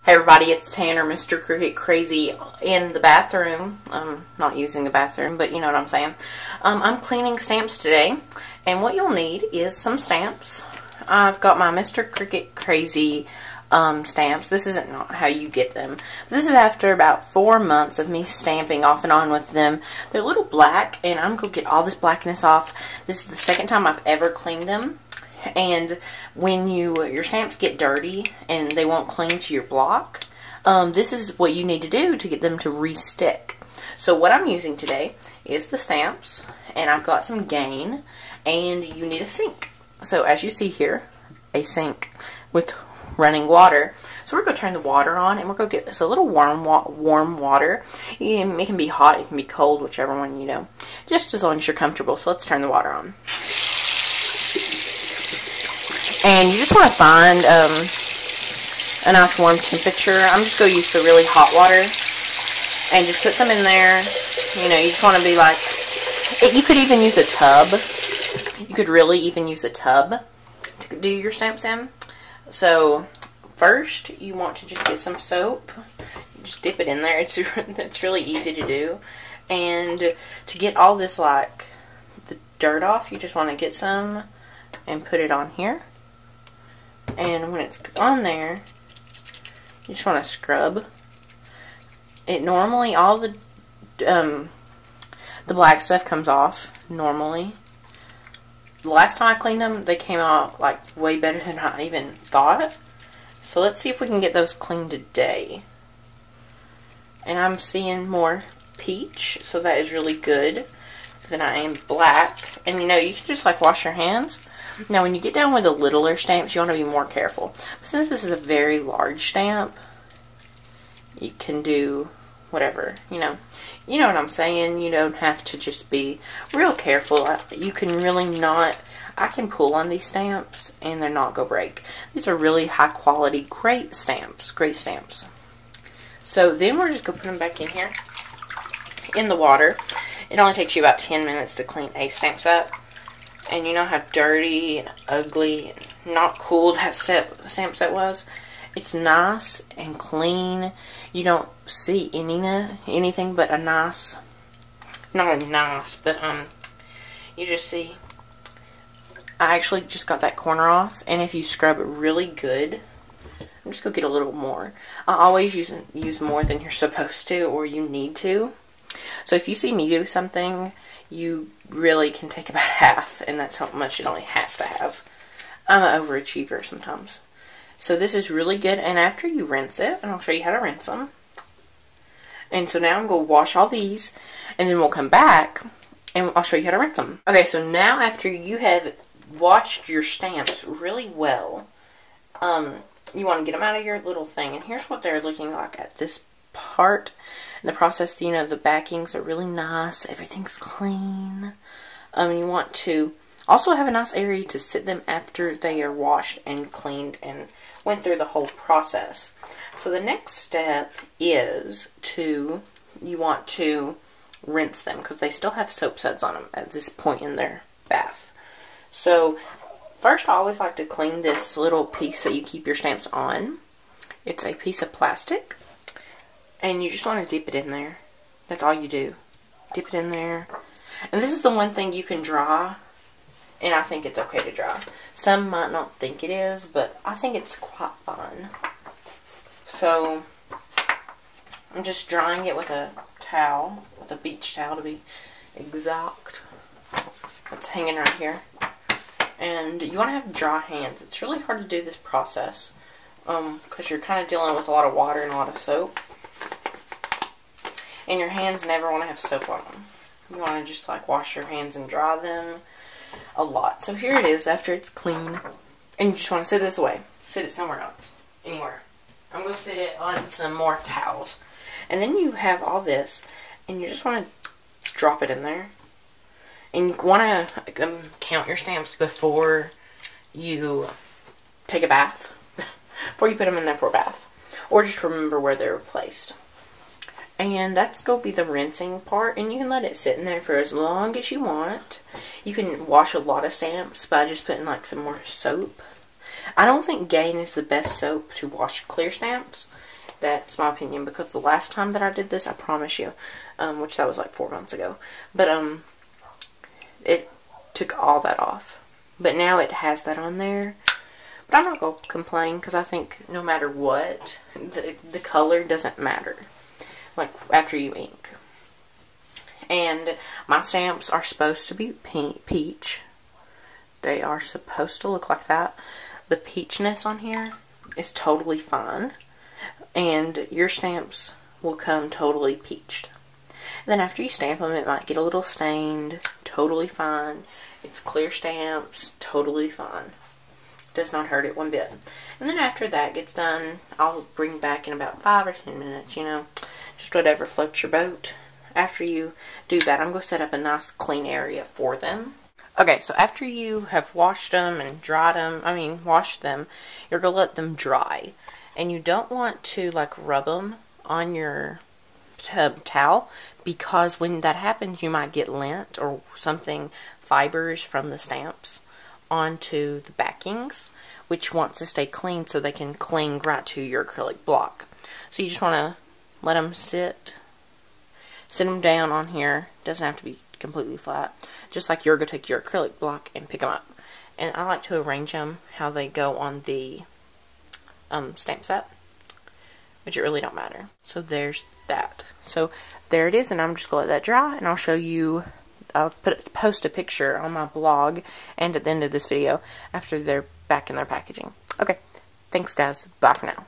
Hey everybody, it's Tanner, Mr. Cricket Crazy, in the bathroom. I'm not using the bathroom, but you know what I'm saying. I'm cleaning stamps today, and what you'll need is some stamps. I've got my Mr. Cricket Crazy stamps. This isn't not how you get them. This is after about 4 months of me stamping off and on with them. They're a little black, and I'm going to get all this blackness off. This is the second time I've ever cleaned them. And when your stamps get dirty and they won't cling to your block, this is what you need to do to get them to re-stick. So what I'm using today is the stamps, and I've got some Gain, and you need a sink. So as you see here, a sink with running water. So we're going to turn the water on, and we're going to get this a little warm water. It can be hot, it can be cold, whichever one you know, just as long as you're comfortable. So let's turn the water on. And you just want to find a nice warm temperature. I'm just going to use the really hot water and just put some in there. You know, you just want to be like, you could even use a tub. You could really even use a tub to do your stamps in. So first you want to just get some soap. Just dip it in there. It's really easy to do. And to get all this, like, the dirt off, you just want to get some and put it on here. And when it's on there, you just want to scrub it. Normally, all the black stuff comes off normally. The last time I cleaned them, they came out like way better than I even thought. So let's see if we can get those clean today. And I'm seeing more peach, so that is really good than I am black. And you know, you can just like wash your hands. Now, when you get down with the littler stamps, you want to be more careful. But since this is a very large stamp, you can do whatever, you know. You know what I'm saying? You don't have to just be real careful. You can really not, I can pull on these stamps and they're not going to break. These are really high quality, great stamps. Great stamps. So then we're just going to put them back in here, in the water. It only takes you about 10 minutes to clean 8 stamps up. And you know how dirty and ugly and not cool that stamp set was? It's nice and clean. You don't see anything but a nice, not a nice, but you just see, I actually just got that corner off. And if you scrub it really good, I'm just going to get a little more. I always use more than you're supposed to or you need to. So if you see me do something, you really can take about half, and that's how much it only has to have. I'm an overachiever sometimes. So this is really good, and after you rinse it, and I'll show you how to rinse them. And so now I'm going to wash all these, and then we'll come back, and I'll show you how to rinse them. Okay, so now after you have washed your stamps really well, you want to get them out of your little thing, and here's what they're looking like at this part. In the process, you know, the backings are really nice. Everything's clean. You want to also have a nice area to sit them after they are washed and cleaned and went through the whole process. So the next step is you want to rinse them because they still have soap suds on them at this point in their bath. So first, I always like to clean this little piece that you keep your stamps on. It's a piece of plastic. And you just want to dip it in there. That's all you do. Dip it in there. And this is the one thing you can dry. And I think it's okay to dry. Some might not think it is, but I think it's quite fun. So, I'm just drying it with a towel. With a beach towel to be exact. That's hanging right here. And you want to have dry hands. It's really hard to do this process. Because you're kind of dealing with a lot of water and a lot of soap. And your hands never want to have soap on them. You want to just like wash your hands and dry them a lot. So here it is after it's clean. And you just want to sit this away. Sit it somewhere else. Anywhere. I'm going to sit it on some more towels. And then you have all this. And you just want to drop it in there. And you want to count your stamps before you take a bath. Before you put them in there for a bath. Or just remember where they were placed. And that's going to be the rinsing part. And you can let it sit in there for as long as you want. You can wash a lot of stamps by just putting like some more soap. I don't think Gain is the best soap to wash clear stamps. That's my opinion, because the last time that I did this, I promise you, which that was like 4 months ago, but it took all that off. But now it has that on there. But I'm not going to complain, because I think no matter what, the color doesn't matter, like after you ink. And my stamps are supposed to be peach. They are supposed to look like that. The peachness on here is totally fine. And your stamps will come totally peached. And then after you stamp them, it might get a little stained. Totally fine. It's clear stamps. Totally fine. Does not hurt it one bit. And then after that gets done, I'll bring back in about 5 or 10 minutes, you know, just whatever floats your boat. After you do that, I'm going to set up a nice clean area for them. Okay, so after you have washed them and dried them, washed them, you're going to let them dry. And you don't want to like rub them on your towel, because when that happens, you might get lint or something, fibers from the stamps, onto the backings, which wants to stay clean so they can cling right to your acrylic block. So you just want to let them sit them down on here. Doesn't have to be completely flat, just like you're going to take your acrylic block and pick them up. And I like to arrange them how they go on the stamp set, which it really don't matter. So there's that. So there it is, and I'm just going to let that dry, and I'll show you. I'll post a picture on my blog and at the end of this video after they're back in their packaging. Okay, thanks guys. Bye for now.